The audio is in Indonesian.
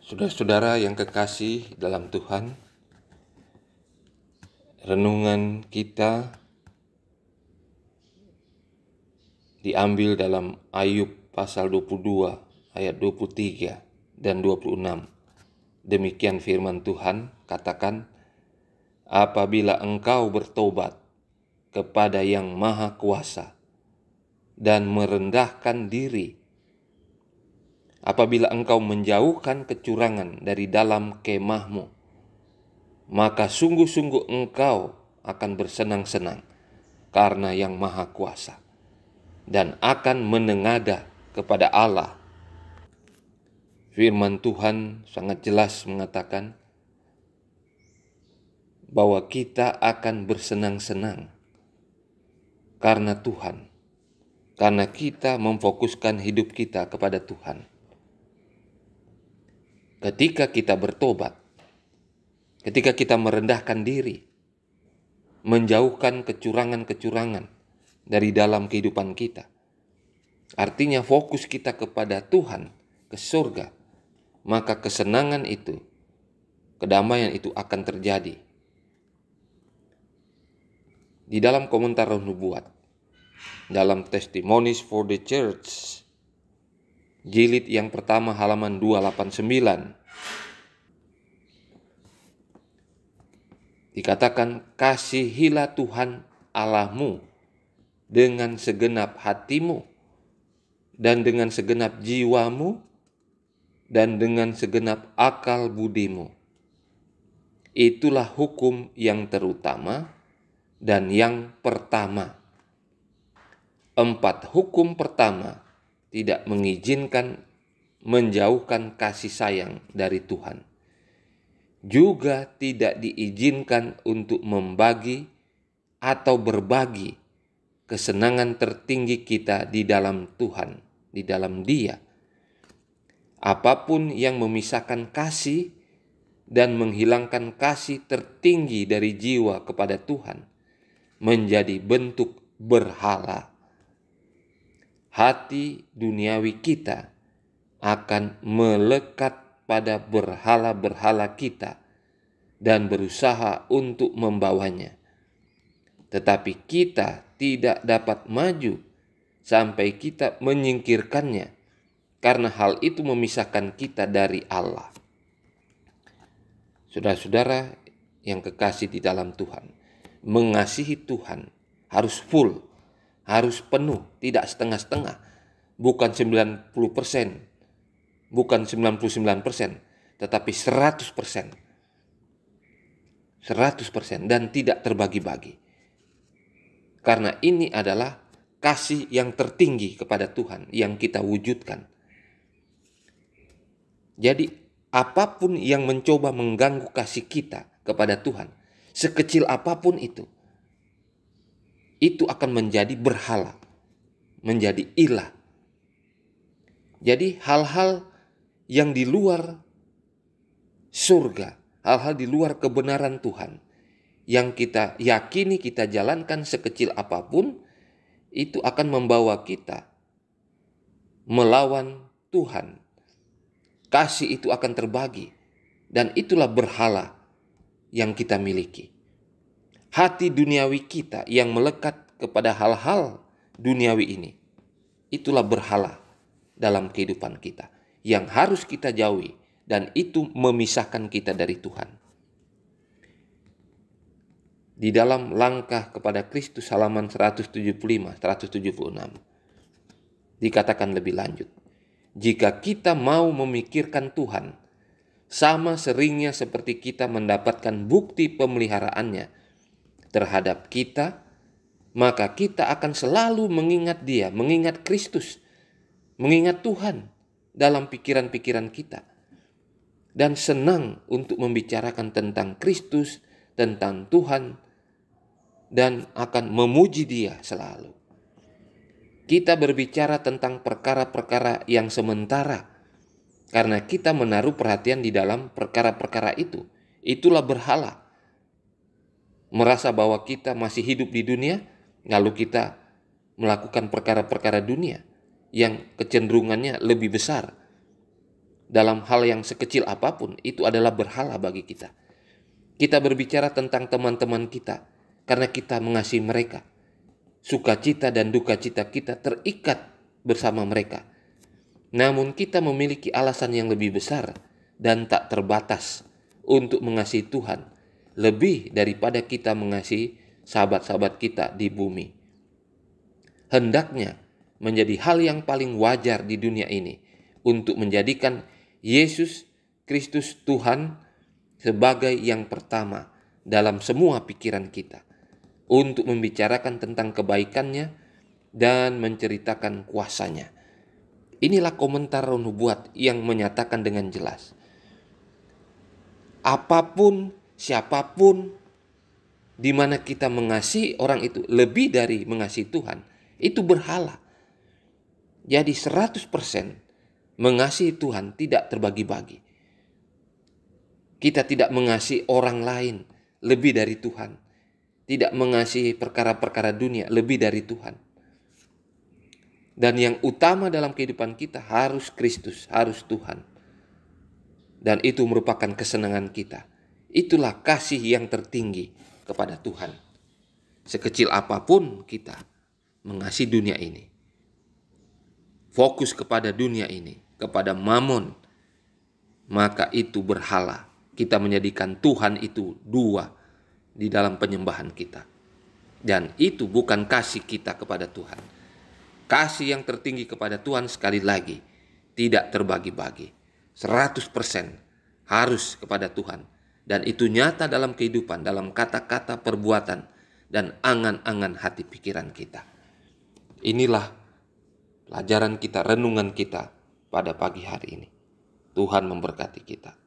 Saudara-saudara yang kekasih dalam Tuhan, renungan kita diambil dalam Ayub pasal 22 ayat 23 dan 26. Demikian firman Tuhan, katakan, apabila engkau bertobat kepada Yang Maha Kuasa dan merendahkan diri, apabila engkau menjauhkan kecurangan dari dalam kemahmu, maka sungguh-sungguh engkau akan bersenang-senang karena Yang Maha Kuasa dan akan menengadah kepada Allah. Firman Tuhan sangat jelas mengatakan bahwa kita akan bersenang-senang karena Tuhan, karena kita memfokuskan hidup kita kepada Tuhan. Ketika kita bertobat, ketika kita merendahkan diri, menjauhkan kecurangan-kecurangan dari dalam kehidupan kita, artinya fokus kita kepada Tuhan, ke surga, maka kesenangan itu, kedamaian itu akan terjadi. Di dalam komentar Roh Nubuat, dalam Testimonies for the Church, jilid yang pertama halaman 289, dikatakan, kasihilah Tuhan Allahmu dengan segenap hatimu dan dengan segenap jiwamu dan dengan segenap akal budimu. Itulah hukum yang terutama dan yang pertama. 4 hukum pertama tidak mengizinkan menjauhkan kasih sayang dari Tuhan. Juga tidak diizinkan untuk membagi atau berbagi kesenangan tertinggi kita di dalam Tuhan, di dalam Dia. Apapun yang memisahkan kasih dan menghilangkan kasih tertinggi dari jiwa kepada Tuhan menjadi bentuk berhala. Hati duniawi kita akan melekat pada berhala-berhala kita dan berusaha untuk membawanya. Tetapi kita tidak dapat maju sampai kita menyingkirkannya, karena hal itu memisahkan kita dari Allah. Saudara-saudara yang kekasih di dalam Tuhan, mengasihi Tuhan harus full, harus penuh, tidak setengah-setengah, bukan 90%, bukan 99%, tetapi 100%. 100% dan tidak terbagi-bagi. Karena ini adalah kasih yang tertinggi kepada Tuhan yang kita wujudkan. Jadi apapun yang mencoba mengganggu kasih kita kepada Tuhan, sekecil apapun itu akan menjadi berhala, menjadi ilah. Jadi hal-hal yang di luar surga, hal-hal di luar kebenaran Tuhan, yang kita yakini kita jalankan sekecil apapun, itu akan membawa kita melawan Tuhan. Kasih itu akan terbagi, dan itulah berhala yang kita miliki. Hati duniawi kita yang melekat kepada hal-hal duniawi ini, itulah berhala dalam kehidupan kita yang harus kita jauhi, dan itu memisahkan kita dari Tuhan. Di dalam langkah kepada Kristus halaman 175-176 dikatakan lebih lanjut, jika kita mau memikirkan Tuhan sama seringnya seperti kita mendapatkan bukti pemeliharaannya terhadap kita, maka kita akan selalu mengingat Dia, mengingat Kristus, mengingat Tuhan dalam pikiran-pikiran kita, dan senang untuk membicarakan tentang Kristus, tentang Tuhan, dan akan memuji Dia selalu. Kita berbicara tentang perkara-perkara yang sementara karena kita menaruh perhatian di dalam perkara-perkara itu. Itulah berhala. Merasa bahwa kita masih hidup di dunia, lalu kita melakukan perkara-perkara dunia yang kecenderungannya lebih besar. dalam hal yang sekecil apapun, itu adalah berhala bagi kita. Kita berbicara tentang teman-teman kita karena kita mengasihi mereka. Sukacita dan duka cita kita terikat bersama mereka. Namun kita memiliki alasan yang lebih besar dan tak terbatas untuk mengasihi Tuhan lebih daripada kita mengasihi sahabat-sahabat kita di bumi. Hendaknya menjadi hal yang paling wajar di dunia ini untuk menjadikan Yesus Kristus Tuhan sebagai yang pertama dalam semua pikiran kita, untuk membicarakan tentang kebaikannya dan menceritakan kuasanya. Inilah komentar Roh Nubuat yang menyatakan dengan jelas, apapun, siapapun, di mana kita mengasihi orang itu lebih dari mengasihi Tuhan, itu berhala. Jadi 100% mengasihi Tuhan tidak terbagi-bagi. Kita tidak mengasihi orang lain lebih dari Tuhan. Tidak mengasihi perkara-perkara dunia lebih dari Tuhan. Dan yang utama dalam kehidupan kita harus Kristus, harus Tuhan. Dan itu merupakan kesenangan kita. Itulah kasih yang tertinggi kepada Tuhan. Sekecil apapun kita mengasihi dunia ini, fokus kepada dunia ini, kepada mamon, maka itu berhala. Kita menjadikan Tuhan itu dua di dalam penyembahan kita. Dan itu bukan kasih kita kepada Tuhan. Kasih yang tertinggi kepada Tuhan sekali lagi tidak terbagi-bagi. 100% harus kepada Tuhan. Dan itu nyata dalam kehidupan, dalam kata-kata, perbuatan, dan angan-angan hati pikiran kita. Inilah pelajaran kita, renungan kita pada pagi hari ini. Tuhan memberkati kita.